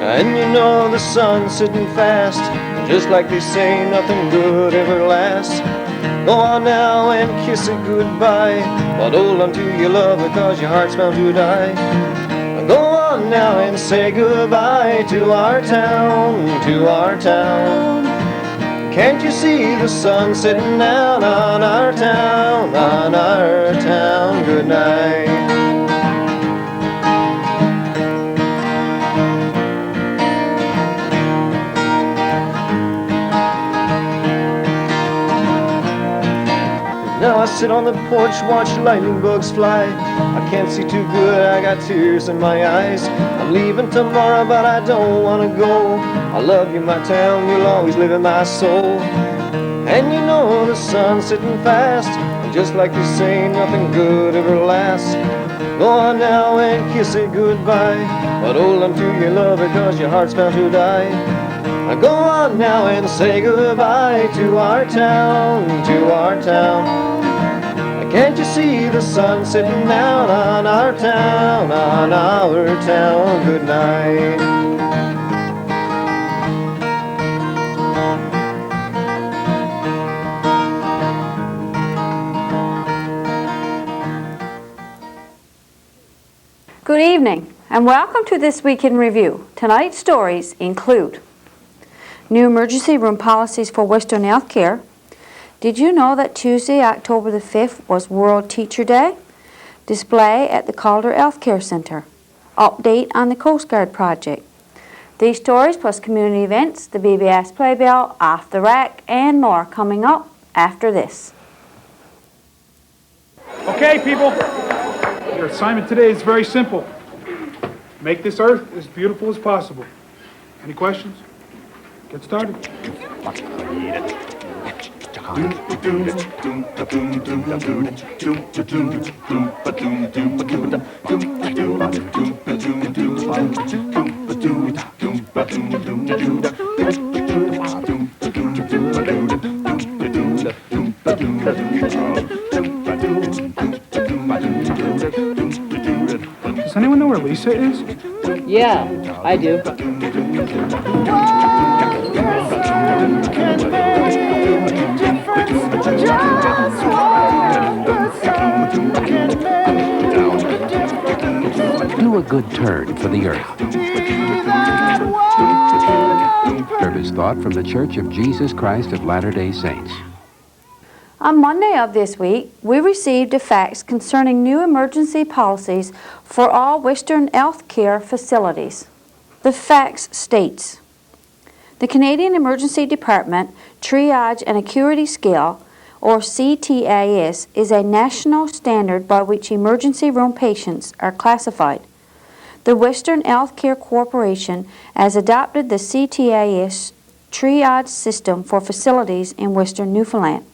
And you know the sun's sitting fast, just like they say, nothing good ever lasts. Go on now and kiss it goodbye, but hold on to your love because your heart's bound to die. Go on now and say goodbye to our town, to our town. Can't you see the sun sitting down on our town, on our town? Good night. Now I sit on the porch, watch lightning bugs fly. I can't see too good, I got tears in my eyes. I'm leaving tomorrow, but I don't want to go. I love you, my town, you'll always live in my soul. And you know the sun's sitting fast, and just like they say, nothing good ever lasts. Go on now and kiss it goodbye, but hold on to your love because your heart's bound to die. Go on now and say goodbye to our town, to our town. Can't you see the sun sitting down on our town, on our town? Good night. Good evening and welcome to This Week in Review. Tonight's stories include new emergency room policies for Western Healthcare. Did you know that Tuesday, October the 5th was World Teacher Day? Display at the Calder Healthcare Center. Update on the Coast Guard project. These stories plus community events, the BBS Playbill, Off the Rack, and more coming up after this. Okay, people. Your assignment today is very simple. Make this earth as beautiful as possible. Any questions? Get started. Does anyone know where Lisa is? Yeah, I do. Do a good turn for the earth. Service thought from the Church of Jesus Christ of Latter-day Saints. On Monday of this week, we received a fax concerning new emergency policies for all Western Healthcare facilities. The fax states, the Canadian Emergency Department Triage and Acuity Scale, or CTAS, is a national standard by which emergency room patients are classified. The Western Healthcare Corporation has adopted the CTAS triage system for facilities in Western Newfoundland.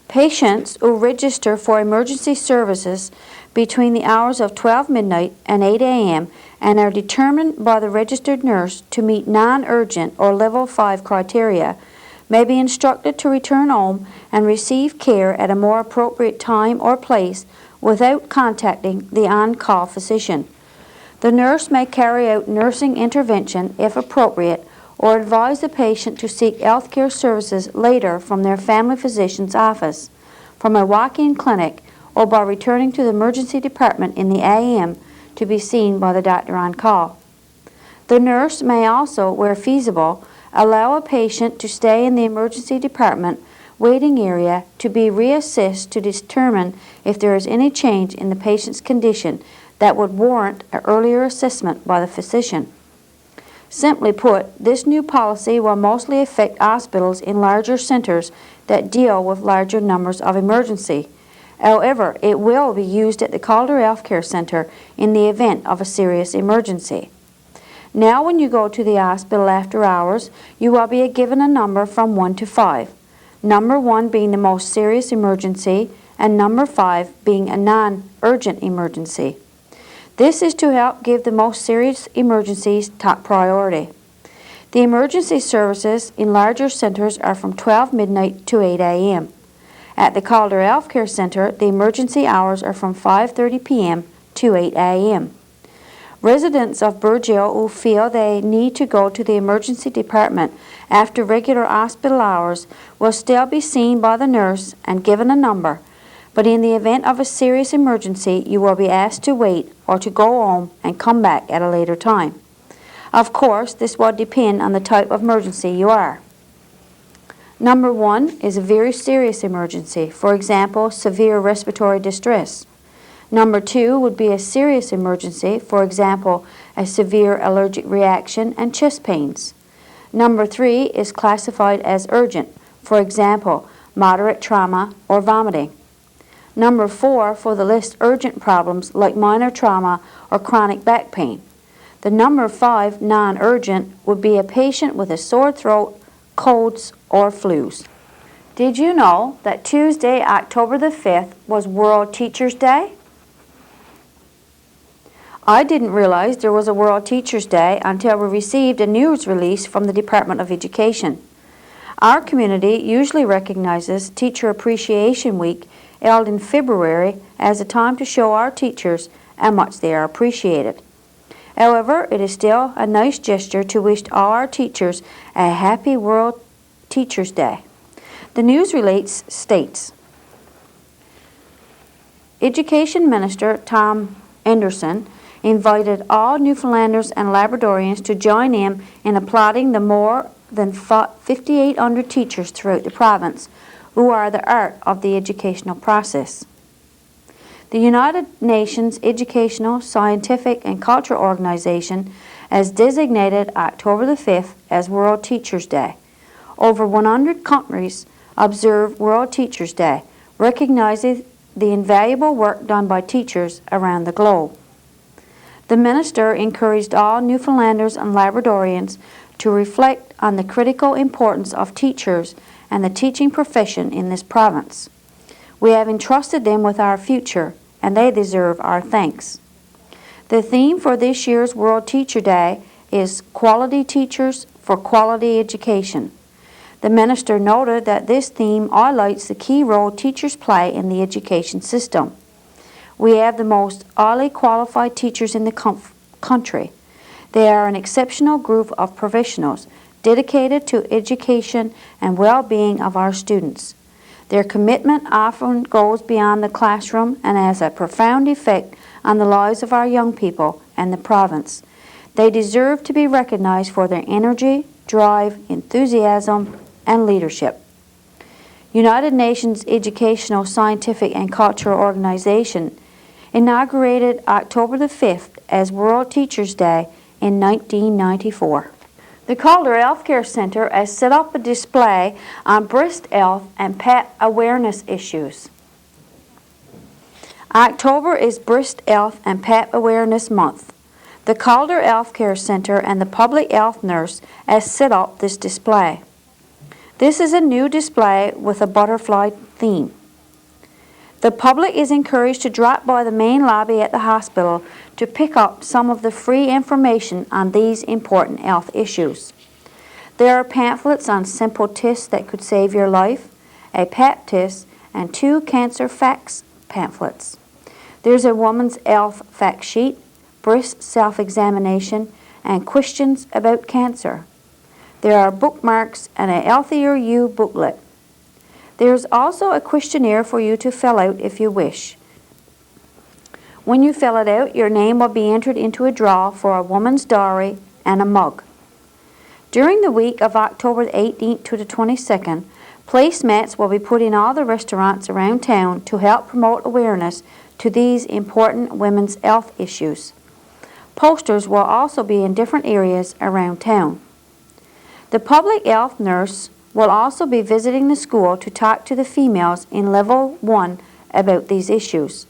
Patients who register for emergency services between the hours of 12 midnight and 8 a.m. and are determined by the registered nurse to meet non-urgent or level 5 criteria may be instructed to return home and receive care at a more appropriate time or place without contacting the on-call physician. The nurse may carry out nursing intervention if appropriate or advise the patient to seek health care services later from their family physician's office, from a walk-in clinic, or by returning to the emergency department in the AM to be seen by the doctor on call. The nurse may also, where feasible, allow a patient to stay in the emergency department waiting area to be reassessed to determine if there is any change in the patient's condition that would warrant an earlier assessment by the physician. Simply put, this new policy will mostly affect hospitals in larger centers that deal with larger numbers of emergency. However, it will be used at the Calder Healthcare Center in the event of a serious emergency. Now when you go to the hospital after hours, you will be given a number from 1 to 5. Number 1 being the most serious emergency and number 5 being a non-urgent emergency. This is to help give the most serious emergencies top priority. The emergency services in larger centers are from 12 midnight to 8 a.m. At the Calder Healthcare Center, the emergency hours are from 5:30 p.m. to 8 a.m. Residents of Burgeo who feel they need to go to the emergency department after regular hospital hours will still be seen by the nurse and given a number, but in the event of a serious emergency, you will be asked to wait or to go home and come back at a later time. Of course, this will depend on the type of emergency you are. Number 1 is a very serious emergency, for example, severe respiratory distress. Number 2 would be a serious emergency, for example, a severe allergic reaction and chest pains. Number 3 is classified as urgent, for example, moderate trauma or vomiting. Number 4 for the list urgent problems like minor trauma or chronic back pain. The number 5 non-urgent would be a patient with a sore throat, colds, or flus. Did you know that Tuesday, October the 5th was World Teachers' Day? I didn't realize there was a World Teachers' Day until we received a news release from the Department of Education. Our community usually recognizes Teacher Appreciation Week held in February as a time to show our teachers how much they are appreciated. However, it is still a nice gesture to wish all our teachers a happy World Teachers' Day. The news release states, Education Minister Tom Anderson invited all Newfoundlanders and Labradorians to join him in applauding the more than 5,800 teachers throughout the province who are the heart of the educational process. The United Nations Educational, Scientific and Cultural Organization has designated October the 5th as World Teachers' Day. Over 100 countries observe World Teachers' Day, recognizing the invaluable work done by teachers around the globe. The minister encouraged all Newfoundlanders and Labradorians to reflect on the critical importance of teachers and the teaching profession in this province. We have entrusted them with our future, and they deserve our thanks. The theme for this year's World Teacher Day is Quality Teachers for Quality Education. The minister noted that this theme highlights the key role teachers play in the education system. We have the most highly qualified teachers in the country. They are an exceptional group of professionals dedicated to education and well-being of our students. Their commitment often goes beyond the classroom and has a profound effect on the lives of our young people and the province. They deserve to be recognized for their energy, drive, enthusiasm, and leadership. United Nations Educational, Scientific and Cultural Organization inaugurated October the 5th as World Teachers' Day in 1994. The Calder Healthcare Center has set up a display on breast health and pet awareness issues. October is Breast Health and Pet Awareness Month. The Calder Healthcare Center and the public health nurse has set up this display. This is a new display with a butterfly theme. The public is encouraged to drop by the main lobby at the hospital to pick up some of the free information on these important health issues. There are pamphlets on simple tests that could save your life, a pap test, and 2 cancer facts pamphlets. There's a woman's health fact sheet, breast self-examination, and questions about cancer. There are bookmarks and a Healthier You booklet. There's also a questionnaire for you to fill out if you wish. When you fill it out, your name will be entered into a draw for a woman's diary and a mug. During the week of October 18th to the 22nd, placemats will be put in all the restaurants around town to help promote awareness to these important women's health issues. Posters will also be in different areas around town. The public health nurse will also be visiting the school to talk to the females in Level 1 about these issues.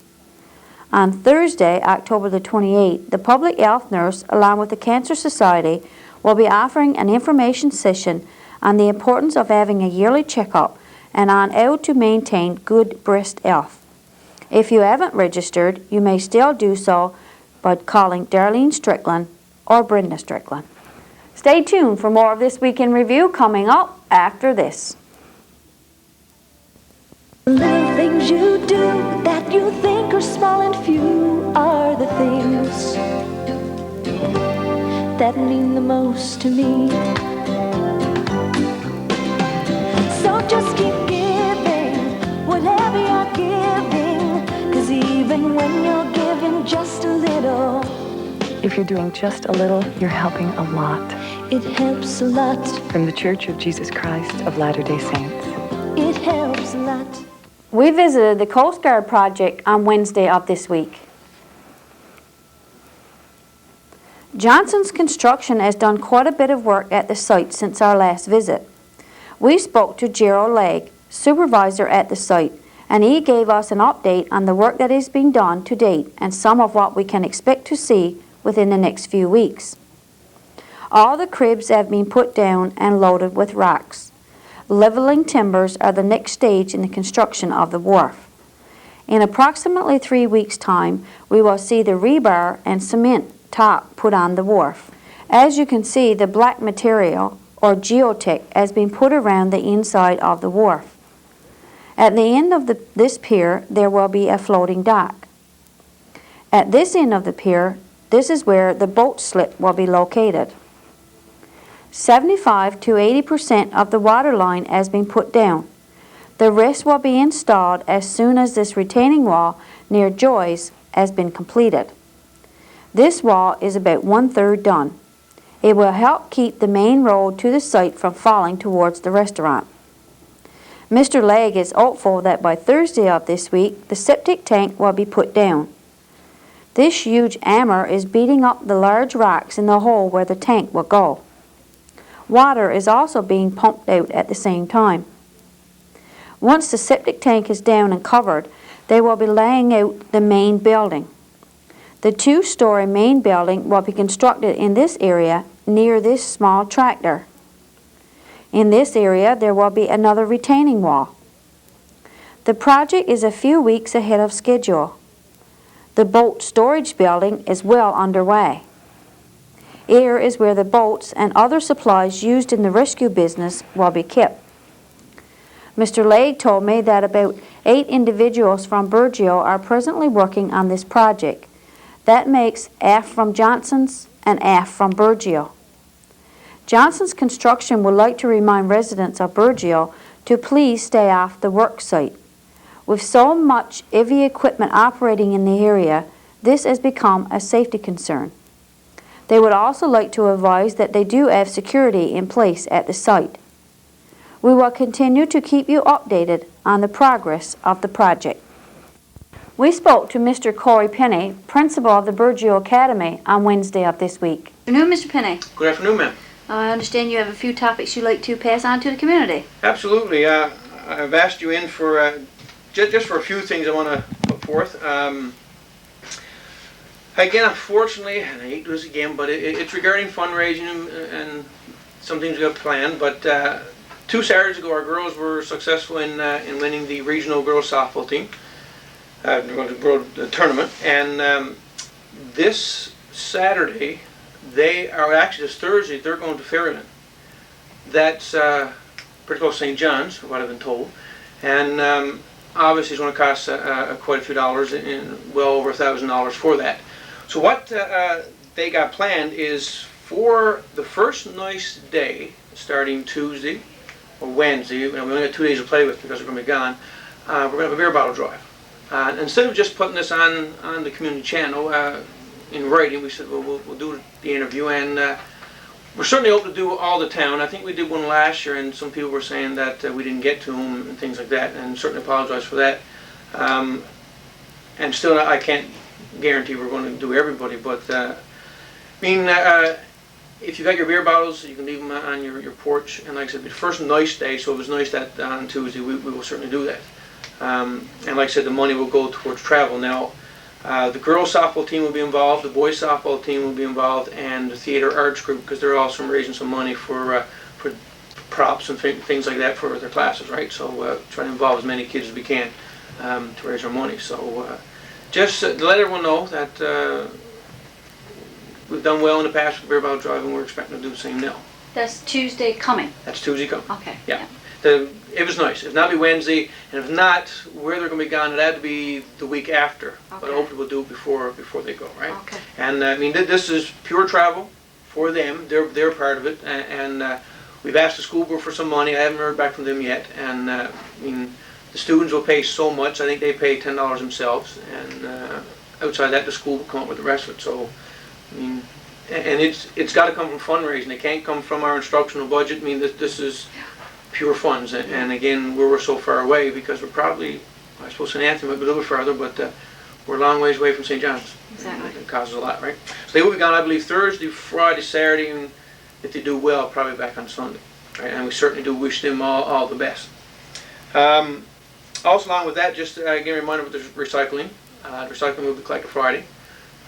On Thursday, October the 28th, the public health nurse, along with the Cancer Society, will be offering an information session on the importance of having a yearly checkup and on how to maintain good breast health. If you haven't registered, you may still do so by calling Darlene Strickland or Brenda Strickland. Stay tuned for more of This Week in Review coming up after this. Little things you do that you think are small and few are the things that mean the most to me. So just keep giving whatever you're giving, 'cause even when you're giving just a little, if you're doing just a little, you're helping a lot. it helps a lot. From the Church of Jesus Christ of Latter-day Saints. It helps a lot. We visited the Coast Guard project on Wednesday of this week. Johnson's Construction has done quite a bit of work at the site since our last visit. We spoke to Gerald Legg, supervisor at the site, and he gave us an update on the work that is being done to date and some of what we can expect to see within the next few weeks. All the cribs have been put down and loaded with rocks. Leveling timbers are the next stage in the construction of the wharf. In approximately 3 weeks' time, we will see the rebar and cement top put on the wharf. As you can see, the black material, or geotech, has been put around the inside of the wharf. At the end of this pier, there will be a floating dock. At this end of the pier, this is where the boat slip will be located. 75 to 80% of the water line has been put down. The rest will be installed as soon as this retaining wall near Joy's has been completed. This wall is about 1/3 done. It will help keep the main road to the site from falling towards the restaurant. Mr. Legg is hopeful that by Thursday of this week, the septic tank will be put down. This huge hammer is beating up the large rocks in the hole where the tank will go. Water is also being pumped out at the same time. Once the septic tank is down and covered, they will be laying out the main building. The 2-story main building will be constructed in this area near this small tractor. In this area, there will be another retaining wall. The project is a few weeks ahead of schedule. The boat storage building is well underway. Here is where the boats and other supplies used in the rescue business will be kept. Mr. Legg told me that about 8 individuals from Burgeo are presently working on this project. That makes half from Johnson's and half from Burgeo. Johnson's Construction would like to remind residents of Burgeo to please stay off the work site. With so much heavy equipment operating in the area, this has become a safety concern. They would also like to advise that they do have security in place at the site. We will continue to keep you updated on the progress of the project. We spoke to Mr. Corey Penny, principal of the Burgeo Academy, on Wednesday of this week. Good afternoon, Mr. Penny. Good afternoon, ma'am. I understand you have a few topics you'd like to pass on to the community. Absolutely. I've asked you in for just for a few things I want to put forth. Again, unfortunately, and I hate to do this again, but it's regarding fundraising and some things we got planned. But 2 Saturdays ago, our girls were successful in winning the regional girls softball team. The tournament, and this Saturday, this Thursday, they're going to Ferryland. That's pretty close to St. John's, from what I've been told, and obviously it's going to cost quite a few dollars, well over $1,000 for that. So what they got planned is for the first nice day, starting Tuesday or Wednesday, we only got 2 days to play with because we're going to be gone, we're going to have a beer bottle drive. Instead of just putting this on the community channel in writing, we said, well, we'll do the interview, and we're certainly open to do all the town. I think we did one last year, and some people were saying that we didn't get to them and things like that, and certainly apologize for that. And still, I can't guarantee we're going to do everybody, but if you got your beer bottles, you can leave them on your porch, and like I said, the first nice day, so it was nice that on Tuesday, we will certainly do that. And like I said, the money will go towards travel. Now, the girls softball team will be involved, the boys softball team will be involved, and the theater arts group, because they're also raising some money for props and things like that for their classes, right? So trying to involve as many kids as we can to raise our money. So just to let everyone know that we've done well in the past with beer bottle drive, and we're expecting to do the same now. That's Tuesday coming. That's Tuesday coming. Okay. Yeah. It was nice. If not, it'll be Wednesday, and if not, where they're going to be gone, it'll have to be the week after. Okay. But hopefully we'll do it before they go, right? Okay. And I mean, this is pure travel for them. They're part of it, and we've asked the school board for some money. I haven't heard back from them yet, and I mean, the students will pay so much. I think they pay $10 themselves, and outside that, the school will come up with the rest of it. So, I mean, and it's got to come from fundraising. It can't come from our instructional budget. I mean, this is pure funds, and again, we're so far away because we're probably, I suppose St. Anthony might be a little bit further, but we're a long ways away from St. John's. Exactly. It causes a lot, right? So they will be gone, I believe, Thursday, Friday, Saturday, and if they do well, probably back on Sunday. Right? And we certainly do wish them all the best. Also, along with that, just again, a reminder about the recycling. The recycling will be collected Friday.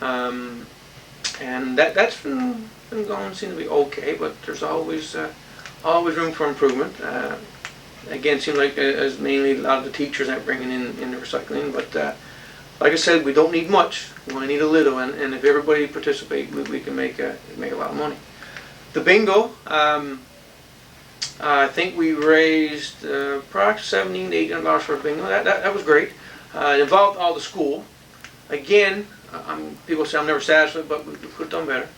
And that's been going, seems to be okay, but there's always room for improvement. Again, it seems like as mainly a lot of the teachers aren't bringing in the recycling, but like I said, we don't need much. We only need a little, and if everybody participates, we can make a lot of money. The bingo, I think we raised approximately $17 to $18 for a bingo. That was great. It involved all the school. Again, people say I'm never satisfied, but we could have done better.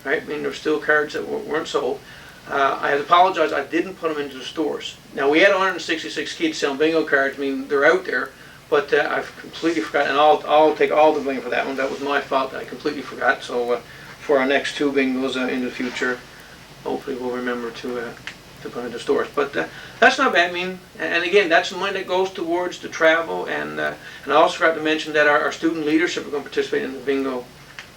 Right? I mean, there were still cards that weren't sold. I have to apologize, I didn't put them into the stores. Now, we had 166 kids selling bingo cards. I mean, they're out there, but I've completely forgotten, and I'll take all the blame for that one. That was my fault. I completely forgot. So for our next 2 bingos in the future, hopefully we'll remember to put into stores. But that's not bad. I mean, and again, that's the money that goes towards the travel. And I also forgot to mention that our student leadership are going to participate in the bingo,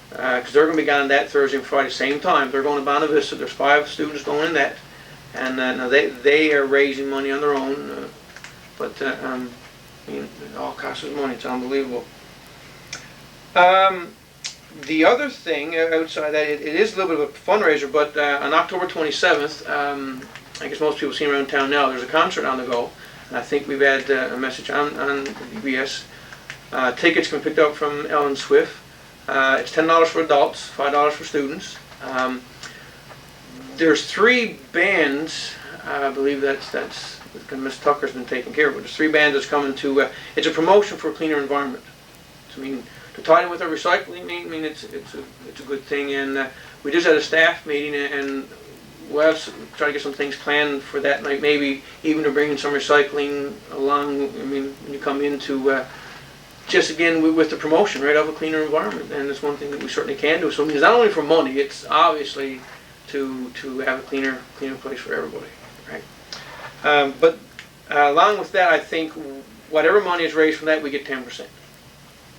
because they're going to be gone that Thursday and Friday same time. They're going to Bonavista. Vista. There's 5 students going in that, and now they are raising money on their own. But I mean, it all costs us money. It's unbelievable. The other thing outside that, it is a little bit of a fundraiser, but on October 27th, I guess most people see around town now, there's a concert on the go, and I think we've had a message on BBS. Tickets can be picked up from Ellen Swift. It's $10 for adults, $5 for students. There's 3 bands. I believe that's Miss Tucker's been taking care of it. There's 3 bands that's coming to. It's a promotion for a cleaner environment. So, I mean, to tie in with our recycling, I mean it's a good thing. And we just had a staff meeting, and we'll try to get some things planned for that night. Maybe even to bring in some recycling along. I mean, when you come into just again with the promotion, right, of a cleaner environment, and it's one thing that we certainly can do. So I mean, it's not only for money; it's obviously to have a cleaner place for everybody, right? But along with that, I think whatever money is raised from that, we get 10%.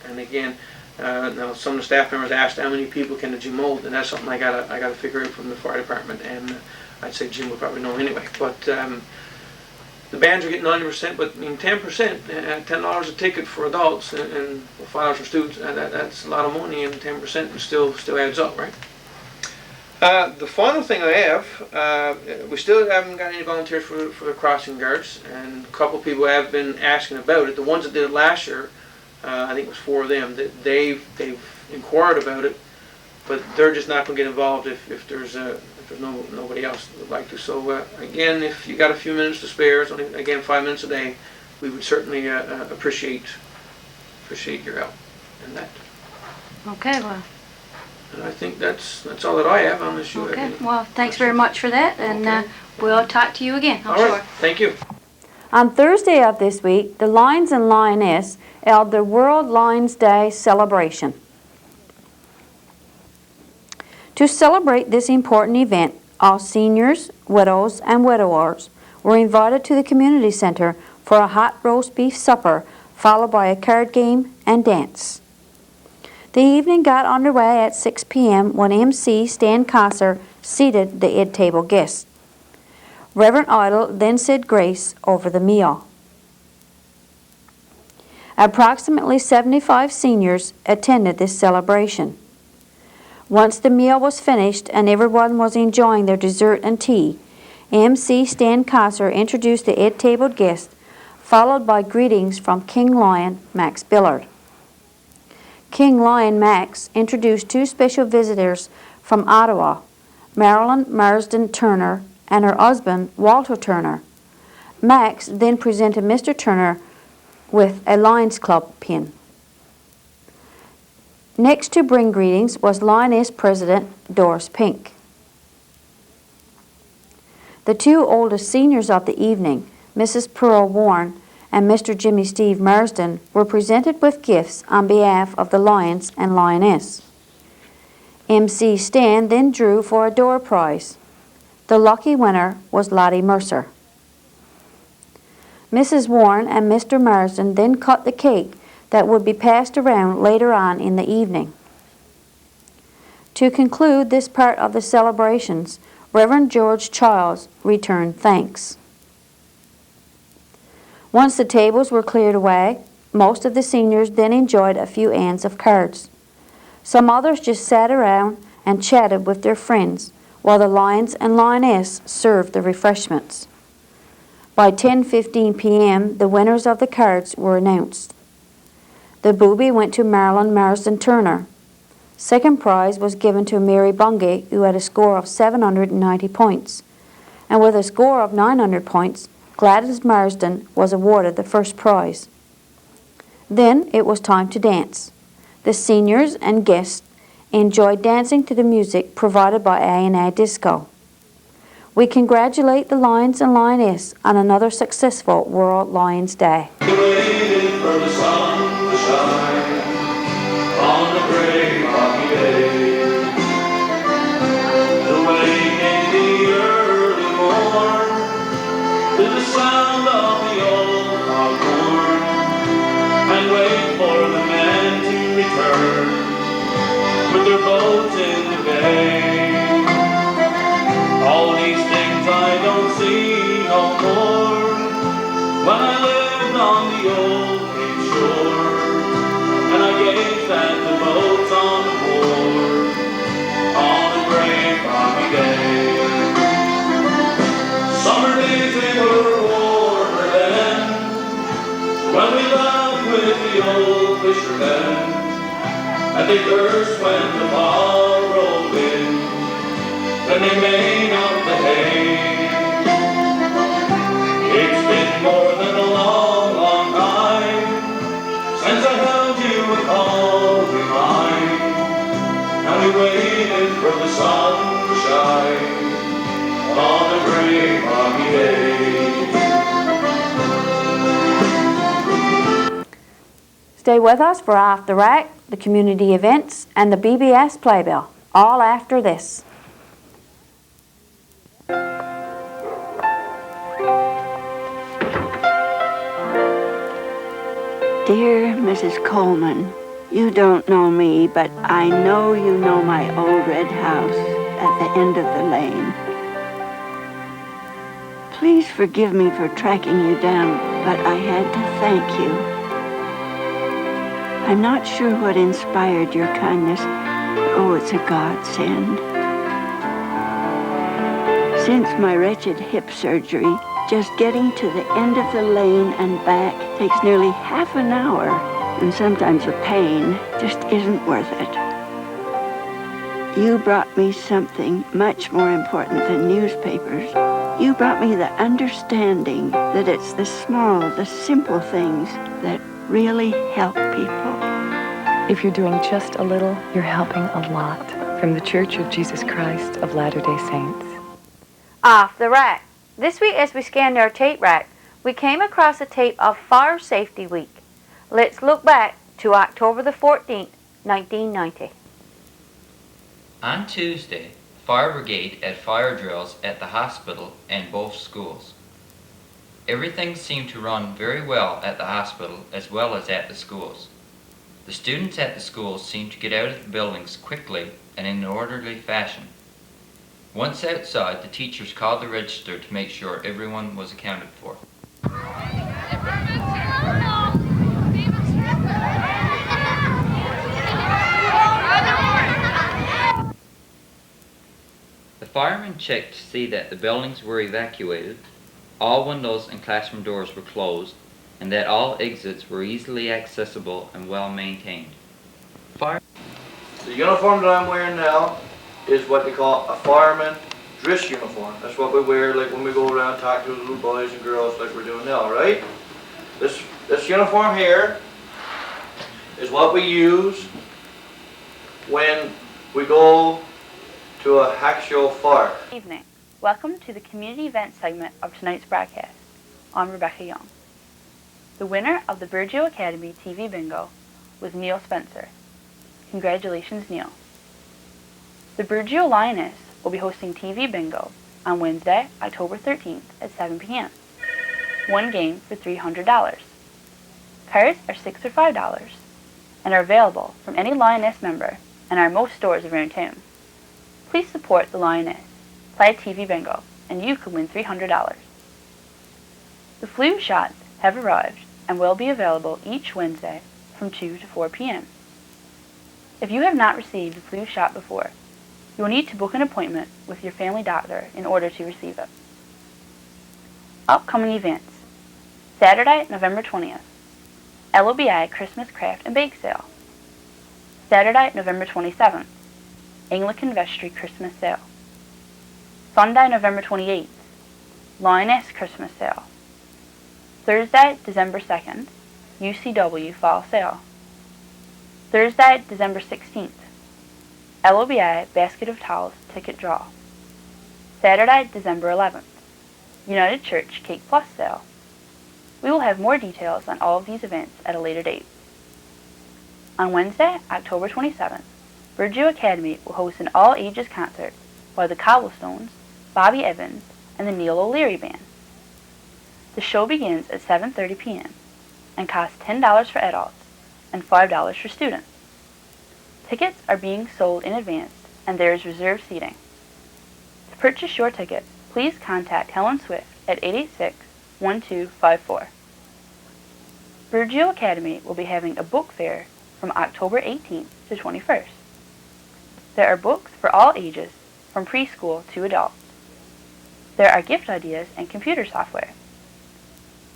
And again, now some of the staff members asked how many people can the gym hold, and that's something I gotta figure out from the fire department. And I'd say Jim would probably know anyway. But the bands are getting 90%, but I mean 10%, $10 a ticket for adults and $5 for students. That's a lot of money, and 10% still adds up, right? The final thing I have, we still haven't got any volunteers for the crossing guards, and a couple of people have been asking about it. The ones that did it last year, I think it was 4 of them, that they've inquired about it, but they're just not going to get involved if there's nobody else that would like to. So again, if you got a few minutes to spare, it's only again 5 minutes a day, we would certainly appreciate your help in that. Okay, well. And I think that's all that I have on this issue. Okay, well, thanks very much for that, and we'll talk to you again, I'm sure. All right, thank you. On Thursday of this week, the Lions and Lioness held the World Lions Day celebration. To celebrate this important event, all seniors, widows, and widowers were invited to the community center for a hot roast beef supper, followed by a card game and dance. The evening got underway at 6 p.m. when MC Stan Kosser seated the Ed table guests. Reverend Idle then said grace over the meal. Approximately 75 seniors attended this celebration. Once the meal was finished and everyone was enjoying their dessert and tea, MC Stan Kosser introduced the Ed table guests, followed by greetings from King Lion Max Billard. King Lion Max introduced 2 special visitors from Ottawa, Marilyn Marsden Turner and her husband, Walter Turner. Max then presented Mr. Turner with a Lions Club pin. Next to bring greetings was Lioness President Doris Pink. The two oldest seniors of the evening, Mrs. Pearl Warren and Mr. Jimmy Steve Marsden, were presented with gifts on behalf of the Lions and Lioness. MC Stan then drew for a door prize. The lucky winner was Lottie Mercer. Mrs. Warren and Mr. Marsden then cut the cake that would be passed around later on in the evening. To conclude this part of the celebrations, Reverend George Childs returned thanks. Once the tables were cleared away, most of the seniors then enjoyed a few hands of cards. Some others just sat around and chatted with their friends while the Lions and Lioness served the refreshments. By 10:15 p.m., the winners of the cards were announced. The booby went to Marilyn Marsden Turner. Second prize was given to Mary Bungay, who had a score of 790 points. And with a score of 900 points, Gladys Marsden was awarded the first prize. Then it was time to dance. The seniors and guests enjoyed dancing to the music provided by A&A Disco. We congratulate the Lions and Lioness on another successful World Lions Day. Waiting for the sun to shine on a gray rocky day. To wake in the early morn to the sound of the old foghorn, and wait for the men to return with their boats in the bay. All these things I don't see no more when I lived on the old Cape shore, and I gazed at the boats on the wharf on a gray foggy day. Summer days they were warmer then, when we loved with the old fishermen, and they cursed when the fall rolled in, when they made up the hay. It's been more than a long, long time since I held you and called you mine, and we waited for the sun to shine on a gray foggy day. Stay with us for Off the Rack, the community events, and the BBS Playbill, all after this. Dear Mrs. Coleman, you don't know me, but I know you know my old red house at the end of the lane. Please forgive me for tracking you down, but I had to thank you. I'm not sure what inspired your kindness. Oh, it's a godsend. Since my wretched hip surgery, just getting to the end of the lane and back takes nearly half an hour, and sometimes the pain just isn't worth it. You brought me something much more important than newspapers. You brought me the understanding that it's the small, the simple things that really help people. If you're doing just a little, you're helping a lot. From the Church of Jesus Christ of Latter-day Saints. Off the Rack. This week, as we scanned our tape rack, we came across a tape of Fire Safety Week. Let's look back to October the 14th, 1990. On Tuesday, Fire Brigade had fire drills at the hospital and both schools. Everything seemed to run very well at the hospital as well as at the schools. The students at the schools seemed to get out of the buildings quickly and in an orderly fashion. Once outside, the teachers called the register to make sure everyone was accounted for. The firemen checked to see that the buildings were evacuated, all windows and classroom doors were closed, and that all exits were easily accessible and well maintained. The uniform that I'm wearing now is what they call a fireman dress uniform. That's what we wear like when we go around talking to the little boys and girls like we're doing now, right? This uniform here is what we use when we go to a actual fire. Evening. Welcome to the community event segment of tonight's broadcast. I'm Rebecca Young. The winner of the Burgeo Academy TV Bingo was Neil Spencer. Congratulations, Neil. The Burgeo Lioness will be hosting TV Bingo on Wednesday, October 13th at 7 p.m. One game for $300. Cards are $6 or $5 and are available from any Lioness member and are in most stores around town. Please support the Lioness, play TV Bingo, and you could win $300. The flu shots have arrived and will be available each Wednesday from 2 to 4 p.m. If you have not received the flu shot before, you will need to book an appointment with your family doctor in order to receive it. Upcoming events. Saturday, November 20th, LOBI Christmas Craft and Bake Sale. Saturday, November 27th, Anglican Vestry Christmas Sale. Sunday, November 28th, Lioness Christmas Sale. Thursday, December 2nd, UCW Fall Sale. Thursday, December 16th, LOBI Basket of Towels Ticket Draw. Saturday, December 11th, United Church Cake Plus Sale. We will have more details on all of these events at a later date. On Wednesday, October 27th, Burgeo Academy will host an all-ages concert by the Cobblestones, Bobby Evans, and the Neil O'Leary Band. The show begins at 7:30 p.m. and costs $10 for adults and $5 for students. Tickets are being sold in advance and there is reserved seating. To purchase your ticket, please contact Helen Swift at 886-1254. Burgeo Academy will be having a book fair from October 18th to 21st. There are books for all ages, from preschool to adults. There are gift ideas and computer software.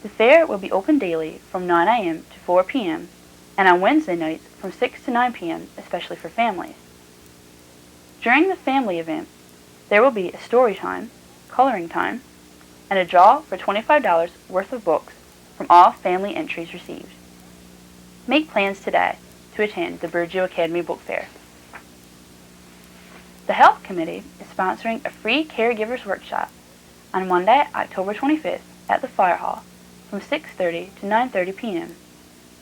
The fair will be open daily from 9 a.m. to 4 p.m. and on Wednesday nights from 6 to 9 p.m., especially for families. During the family event, there will be a story time, coloring time, and a draw for $25 worth of books from all family entries received. Make plans today to attend the Burgeo Academy Book Fair. The Health Committee is sponsoring a free caregivers workshop on Monday, October 25th at the Fire Hall from 6:30 to 9:30 p.m.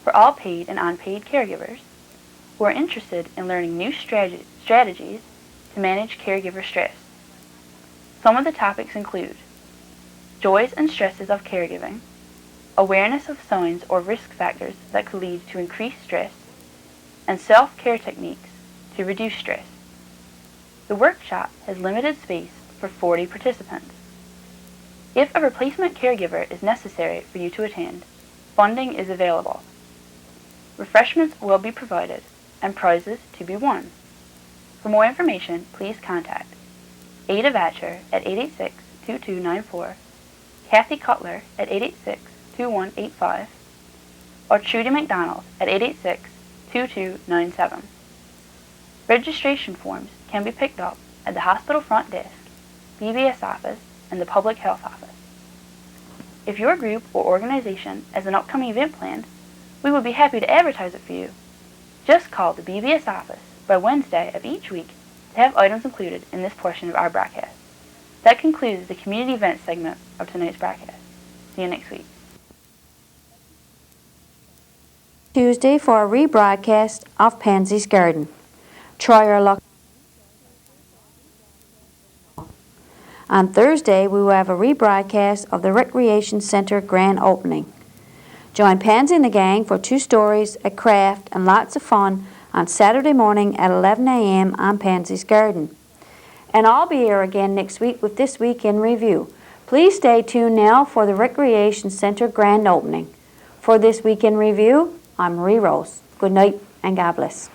for all paid and unpaid caregivers who are interested in learning new strategies to manage caregiver stress. Some of the topics include joys and stresses of caregiving, awareness of signs or risk factors that could lead to increased stress, and self-care techniques to reduce stress. The workshop has limited space for 40 participants. If a replacement caregiver is necessary for you to attend, funding is available. Refreshments will be provided and prizes to be won. For more information, please contact Ada Vatcher at 886-2294, Kathy Cutler at 886-2185, or Trudy McDonald at 886-2297. Registration forms can be picked up at the hospital front desk, BBS office, and the public health office. If your group or organization has an upcoming event planned, we would be happy to advertise it for you. Just call the BBS office by Wednesday of each week to have items included in this portion of our broadcast. That concludes the community event segment of tonight's broadcast. See you next week. Tuesday for a rebroadcast of Pansy's Garden. TWIR Luck. On Thursday, we will have a rebroadcast of the Recreation Center grand opening. Join Pansy and the gang for 2 stories, a craft, and lots of fun on Saturday morning at 11 a.m. on Pansy's Garden. And I'll be here again next week with This Week in Review. Please stay tuned now for the Recreation Center grand opening. For This Week in Review, I'm Marie Rose. Good night and God bless.